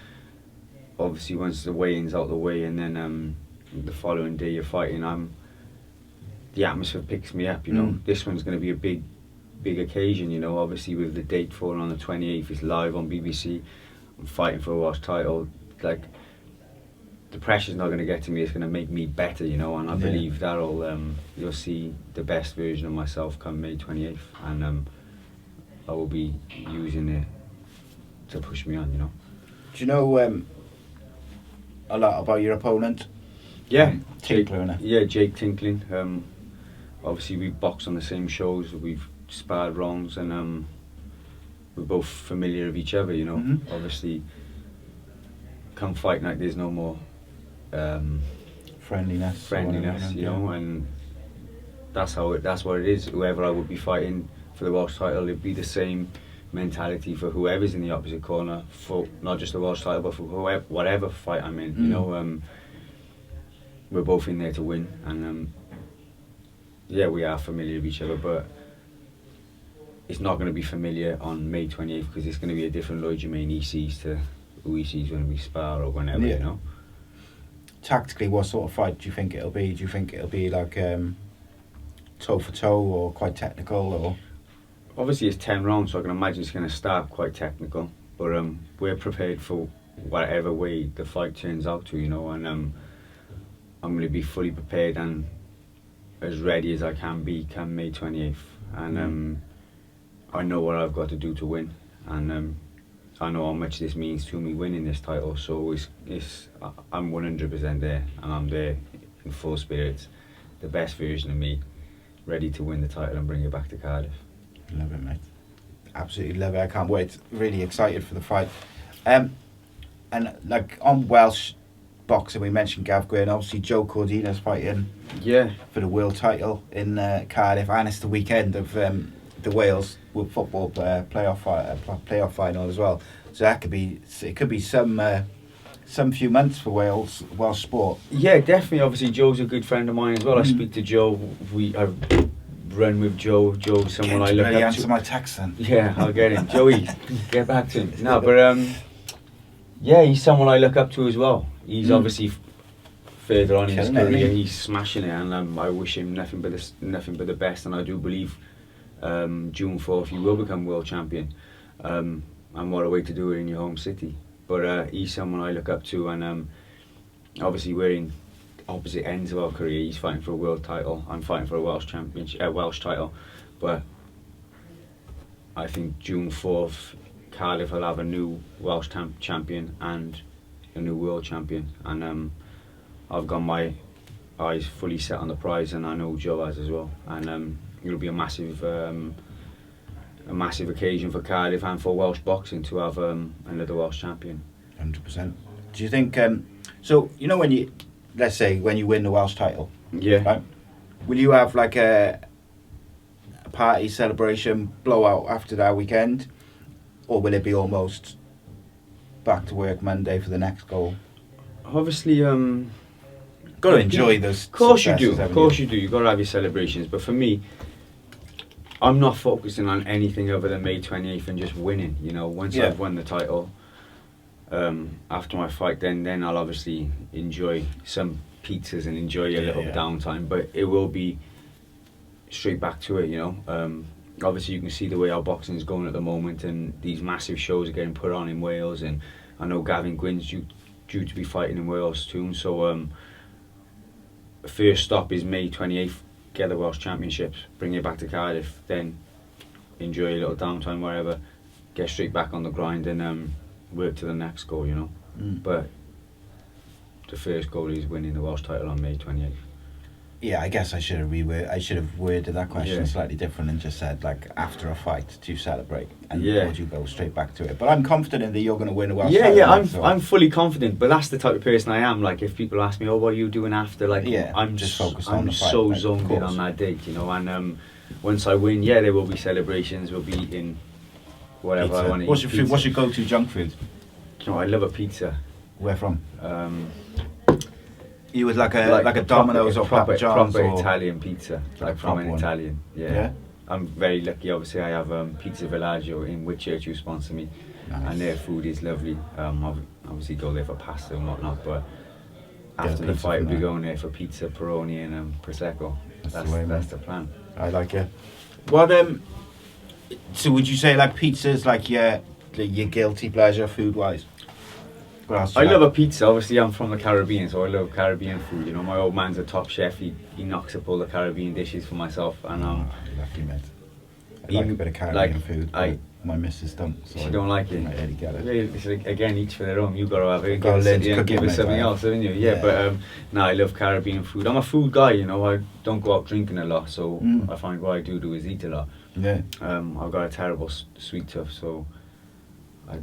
obviously once the weigh-in's out the way, and then the following day you're fighting, the atmosphere picks me up, you know. This one's going to be a big occasion, you know. Obviously, with the date falling on the 28th, it's live on BBC. I'm fighting for a Welsh title. Like, the pressure's not going to get to me. It's going to make me better, you know. And I believe that'll you'll see the best version of myself come May 28th, and I will be using it to push me on, you know. Do you know a lot about your opponent? Yeah, Tinkler. Jake Tinkling. Obviously, we've boxed on the same shows. We've sparred rounds, and we're both familiar of each other, you know. Obviously, come fight night, there's no more friendliness, you know, and that's what it is. Whoever I would be fighting for the Welsh title, it'd be the same mentality for whoever's in the opposite corner, for not just the Welsh title, but for whatever fight I'm in, you know. We're both in there to win, and we are familiar with each other, but it's not going to be familiar on May 28th, because it's going to be a different Lloyd Germain E.C.s to who E.C.s when we spar or whenever, you know. Tactically, what sort of fight do you think it'll be? Do you think it'll be like toe for toe or quite technical, or? Obviously, it's 10 rounds, so I can imagine it's going to start quite technical. But we're prepared for whatever way the fight turns out to, you know. And I'm going to be fully prepared and as ready as I can be come May 28th. And I know what I've got to do to win. And I know how much this means to me winning this title. So I'm 100% there, and I'm there in full spirits, the best version of me, ready to win the title and bring it back to Cardiff. Love it, mate. Absolutely love it. I can't wait. Really excited for the fight. And like on Welsh boxing, we mentioned Gav Gwyn. Obviously, Joe Cordina's fighting for the world title in Cardiff, and it's the weekend of the Wales football playoff final as well. So it could be some few months for Welsh sport. Yeah, definitely. Obviously, Joe's a good friend of mine as well. I speak to Joe. I run with Joe. Joe's someone I look up to. Answer my text then. Yeah, I'll get him. Joey, get back to him. No, but yeah, he's someone I look up to as well. He's obviously further on in his career. He's smashing it, and I wish him nothing but the best. And I do believe June 4th he will become world champion. And what a way to do it in your home city. But he's someone I look up to, and obviously we're in opposite ends of our career. He's fighting for a world title. I'm fighting for a Welsh title. But I think June 4th, Cardiff will have a new Welsh champion and a new world champion. And I've got my eyes fully set on the prize, and I know Joe has as well. And it'll be a massive occasion for Cardiff and for Welsh boxing to have another Welsh champion. 100%. Do you think so? You know, let's say when you win the Welsh title, right? Will you have like a party celebration blowout after that weekend, or will it be almost back to work Monday for the next goal? Obviously, got to enjoy those. Of course you do. Of course you do. You've got to have your celebrations. But for me, I'm not focusing on anything other than May 28th and just winning. You know, once I've won the title, after my fight, then I'll obviously enjoy some pizzas and enjoy a little downtime. But it will be straight back to it. You know, obviously you can see the way our boxing is going at the moment, and these massive shows are getting put on in Wales. And I know Gavin Gwyn's due to be fighting in Wales too. So first stop is May 28th. Get the Welsh Championships, bring it back to Cardiff, then enjoy a little downtime wherever, get straight back on the grind, and work to the next goal, you know. But the first goal is winning the Welsh title on May 28th. Yeah, I guess I should have worded that question slightly different and just said like after a fight to celebrate, and would you go straight back to it? But I'm confident that you're going to win a Welsh title. Yeah, I'm fully confident. But that's the type of person I am. Like if people ask me, "Oh, what are you doing after?" Like I'm just focused on the fight. I'm so zoned in on that date, you know. And once I win, there will be celebrations. We'll be eating whatever I want to eat. What's your go-to junk food? You know, I love a pizza. Where from? You would like a Domino's or proper John's Italian pizza, like from an Italian. Yeah. I'm very lucky. Obviously, I have Pizza Villaggio in Whitchurch who sponsor me, and their food is lovely. Obviously, go there for pasta and whatnot, but after the fight, we'll be going there for pizza, Peroni, and prosecco. That's the plan. I like it. What so would you say like pizza's like your guilty pleasure food wise? I love a pizza. Obviously, I'm from the Caribbean, so I love Caribbean food. You know, my old man's a top chef. He knocks up all the Caribbean dishes for myself, and lucky mate. I like a bit of Caribbean food. My missus don't. So she don't like it. I really get it. It's like, again, each for their own. You got to have it. Give us something else, haven't you? Yeah, but I love Caribbean food. I'm a food guy. You know, I don't go out drinking a lot, so I find what I do is eat a lot. Yeah. I've got a terrible sweet tooth, so.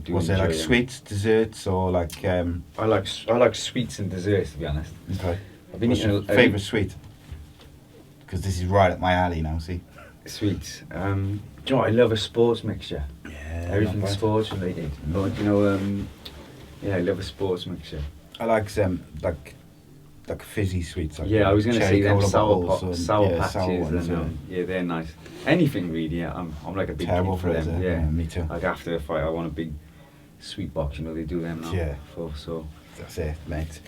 Was it like sweets, desserts, or like? I like sweets and desserts, to be honest. Okay. I've been eating favourite sweet? Because this is right up my alley now. See. Sweets. Do you know what? I love a sports mixture. Yeah. Everything sports related. But you know, I love a sports mixture. I like like fizzy sweets. Like I was going to say them sour patches. Sour they're nice. Anything really. Yeah, I'm like a big kid for them. Yeah, me too. Like after the fight, I want a big sweet box. You know, they do them now. Yeah. So that's it, mate.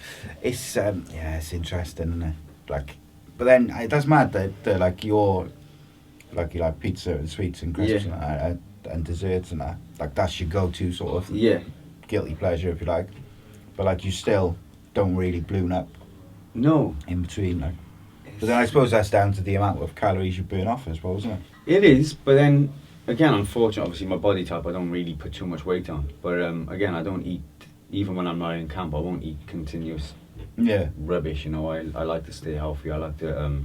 It's it's interesting, isn't it? Like, but then that's mad that like you like pizza and sweets and crisps and desserts and that. Like that's your go-to sort of guilty pleasure, if you like. But like you still don't really balloon up. No. In between, like. But then I suppose that's down to the amount of calories you burn off, I suppose, isn't it? It is, but then again, unfortunately, obviously my body type, I don't really put too much weight on. But again, I don't eat, even when I'm not in camp, I won't eat continuous rubbish, you know. I like to stay healthy. I like to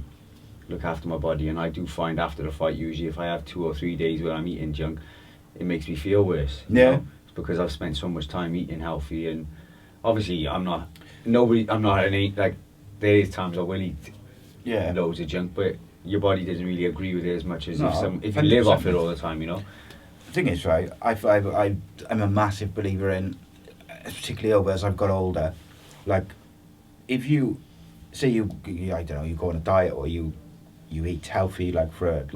look after my body, and I do find after the fight, usually if I have 2 or 3 days where I'm eating junk, it makes me feel worse. You know? It's because I've spent so much time eating healthy, and obviously I'm not like, there is times I will eat loads of junk, but your body doesn't really agree with it as much as if you live off it all the time, you know. The thing is, right, I'm a massive believer in, particularly over as I've got older, like, if you say you I don't know, you go on a diet or you eat healthy like for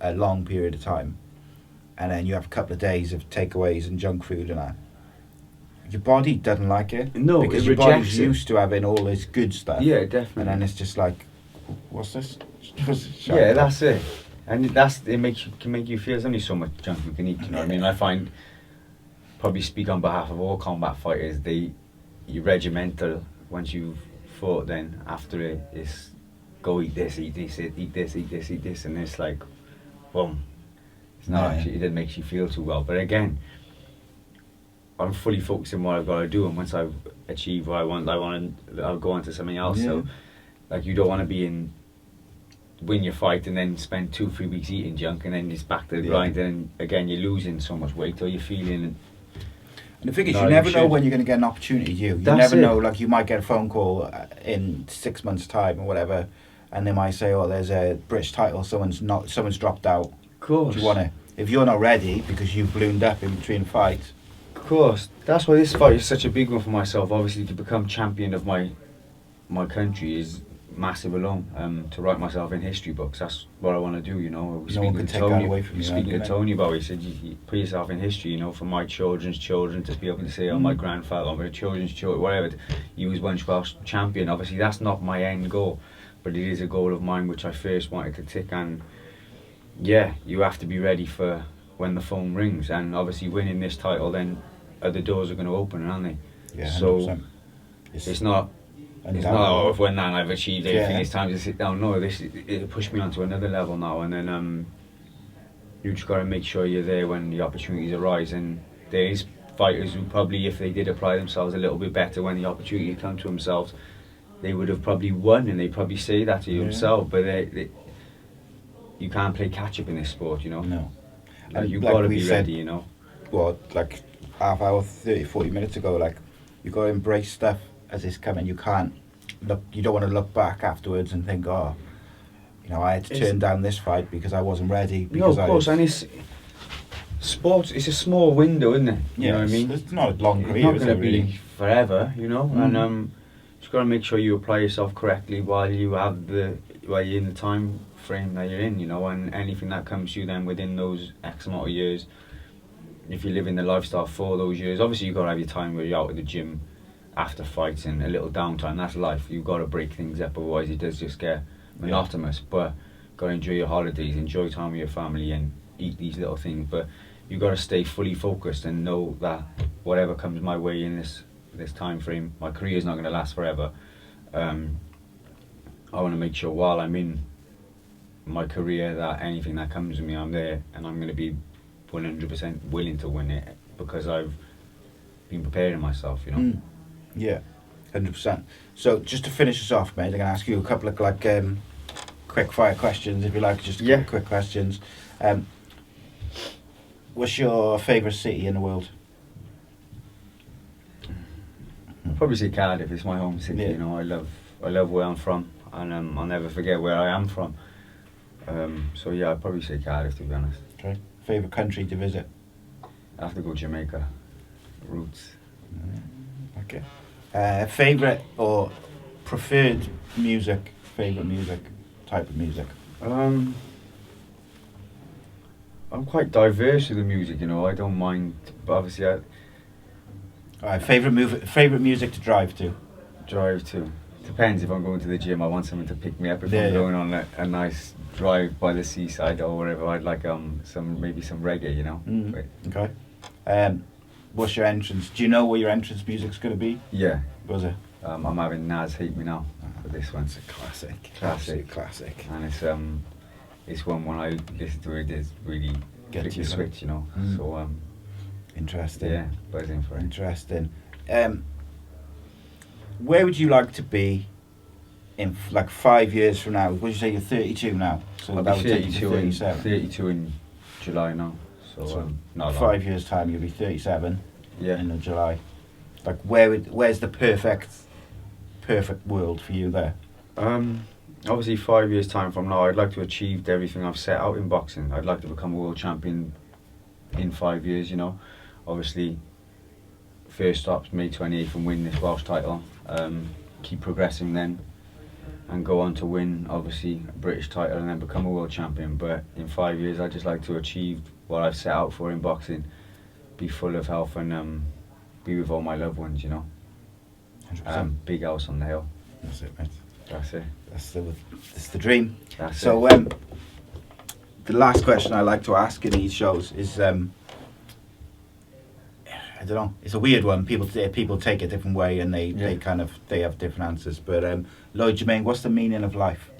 a long period of time, and then you have a couple of days of takeaways and junk food and that, your body doesn't like it. No, because it your body's rejects it. used to having all this good stuff. Yeah, definitely. And then it's just like, what's this? Yeah, that's it. And can make you feel there's only so much junk you can eat, you know what I mean? I find, probably speak on behalf of all combat fighters, you regimental, once you've fought, then after it is go eat this, eat this, eat this, eat this, eat this, and it's like, boom. It's not actually, it makes you feel too well. But again, I'm fully focused on what I've got to do, and once I've achieved what I want, I'll go on to something else. So, like, you don't want to win your fight and then spend 2-3 weeks eating junk, and then it's back to the grind, and again you're losing so much weight, or you're feeling. And the thing is, you never know when you're going to get an opportunity. You never know. Like, you might get a phone call in 6 months' time or whatever, and they might say, "Oh, there's a British title. Someone's dropped out. Of course. Do you want it?" If you're not ready because you've ballooned up in between fights. Of course. That's why this fight is such a big one for myself. Obviously, to become champion of my country is massive alone. To write myself in history books, that's what I want to do, you know. No one can take that away from you. Speaking to Tony about it, he said, you put yourself in history, you know, for my children's children to be able to say, oh, my grandfather, or my children's children, whatever, he was once Welsh champion. Obviously, that's not my end goal, but it is a goal of mine which I first wanted to tick, and yeah, you have to be ready for when the phone rings, and obviously winning this title, then other doors are going to open, aren't they? Yeah, 100%. So it's not, I've won that and I've achieved everything, it's time to sit down. No, it pushed me onto another level now, and then you just got to make sure you're there when the opportunities arise. And there is fighters who probably, if they did apply themselves a little bit better when the opportunity come to themselves, they would have probably won, and they probably say that to themselves, but you can't play catch up in this sport, you know. No. Like, you've got to be ready, you know. Well, like half hour, 30, 40 minutes ago, like, you got to embrace stuff as it's coming. You can't look. You don't want to look back afterwards and think, oh, you know, I had to turn down this fight because I wasn't ready. Because no, of course, and it's sports. It's a small window, isn't it? You know what I mean? It's not a long career. It's not going to really be forever, you know. And just got to make sure you apply yourself correctly while you're in the time frame that you're in, you know. And anything that comes to you then within those X amount of years, if you're living the lifestyle for those years, obviously you've got to have your time where you're out at the gym after fights and a little downtime. That's life. You've got to break things up, otherwise it does just get monotonous. But got to enjoy your holidays, enjoy time with your family, and eat these little things. But you've got to stay fully focused and know that whatever comes my way in this time frame, my career is not going to last forever. I want to make sure while I'm in my career that anything that comes to me, I'm there, and I'm going to be 100% willing to win it because I've been preparing myself, you know. Yeah, 100%. So just to finish us off, mate, I'm going to ask you a couple of like quick fire questions, if you like, just quick questions. What's your favourite city in the world? I'll probably say Cardiff. It's my home city. You know, I love where I'm from, and I'll never forget where I am from. So yeah, I'd probably say Cardiff, to be honest. Okay. Favourite country to visit? I have to go Jamaica. Roots. Okay. Favourite or preferred music? Favourite music? Type of music? I'm quite diverse with the music, you know. I don't mind, but obviously Alright, favourite music to drive to? Drive to. Depends. If I'm going to the gym, I want someone to pick me up. If I'm going on a nice drive by the seaside or wherever, I'd like maybe some reggae, you know. Okay. What's your entrance? Do you know what your entrance music's going to be? Yeah. Was it? I'm having Nas Hate Me Now for this one. It's a classic. Classic. Classic. And it's one when I listen to it, flick the switch, you know. So interesting. Yeah, buzzing for it. Interesting. Where would you like to be in like 5 years from now? What did you say? You're 32 now, so I'll that be would take you to 37. 32 in July now. So not 5 years time, you'll be 37. Yeah. In July. Like where's the perfect world for you there? Obviously 5 years time from now, I'd like to achieve everything I've set out in boxing. I'd like to become a world champion in 5 years, you know. Obviously, first stop's May 28th and win this Welsh title. Keep progressing then and go on to win, obviously, a British title and then become a world champion. But in 5 years, I'd just like to achieve what I've set out for in boxing, be full of health and be with all my loved ones, you know. 100%. Big house on the hill. That's it, mate. That's it. That's the dream. That's so it. The last question I like to ask in these shows is I don't know, it's a weird one. People take it a different way and they have different answers. But Lloyd Germain, what's the meaning of life?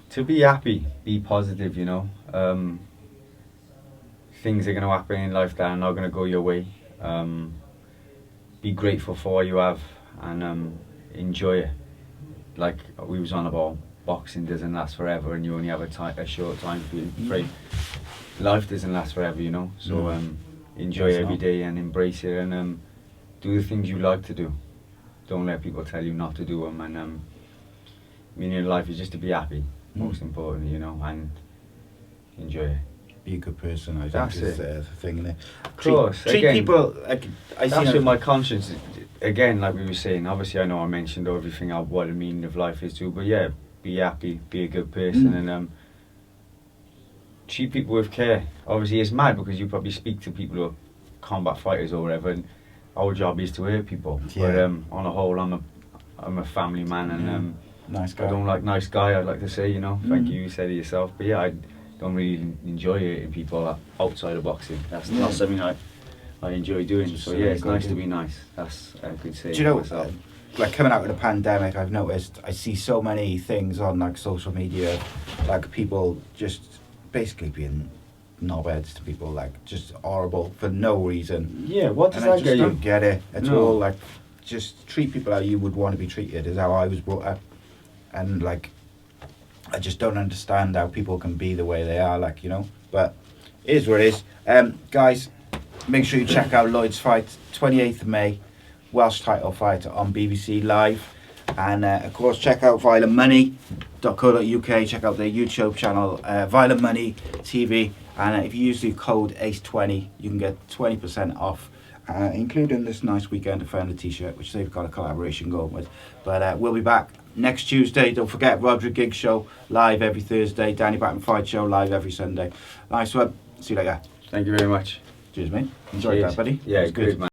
To be happy, be positive, you know. Things are going to happen in life that are not going to go your way. Be grateful for what you have and enjoy it. Like we was on about, boxing doesn't last forever and you only have a short time frame. Life doesn't last forever, you know. So enjoy every day and embrace it and do the things you like to do. Don't let people tell you not to do them. And meaning of life is just to be happy, most importantly, you know, and enjoy it. Be a good person, I That's think is it. the thing in it. Of course, treat again, people like that's with my conscience. Again, like we were saying, obviously I know I mentioned everything of what the meaning of life is too, but yeah, be happy, be a good person and treat people with care. Obviously it's mad because you probably speak to people who are combat fighters or whatever and our job is to hurt people. Yeah. But on a whole I'm a family man and nice guy. I don't like nice guy, I'd like to say, you know. Thank you said it yourself. But yeah, I don't really enjoy hurting people outside of boxing. That's not something I enjoy doing. So yeah, it's nice to be nice. That's a good saying. Do you know, myself. like coming out of the pandemic, I've noticed I see so many things on like social media, like people just basically being knobheads to people, like just horrible for no reason. Yeah, what does and I that just get you? don't get it at all. Like, just treat people how you would want to be treated is how I was brought up, and like, I just don't understand how people can be the way they are. Like, you know, but it is what it is. Guys, make sure you check out Lloyd's fight, 28th of May, Welsh Title Fight on BBC Live. And of course, check out violentmoney.co.uk, check out their YouTube channel, Violent Money TV. And if you use the code ACE20, you can get 20% off, including this nice Weekend Offender t-shirt, which they've got a collaboration going with. But we'll be back next Tuesday. Don't forget, Roderick Gig Show, live every Thursday. Danny Batten Fight Show, live every Sunday. Nice one. See you later. Thank you very much. Cheers, mate. Enjoyed that, buddy. Yeah, It was good, man.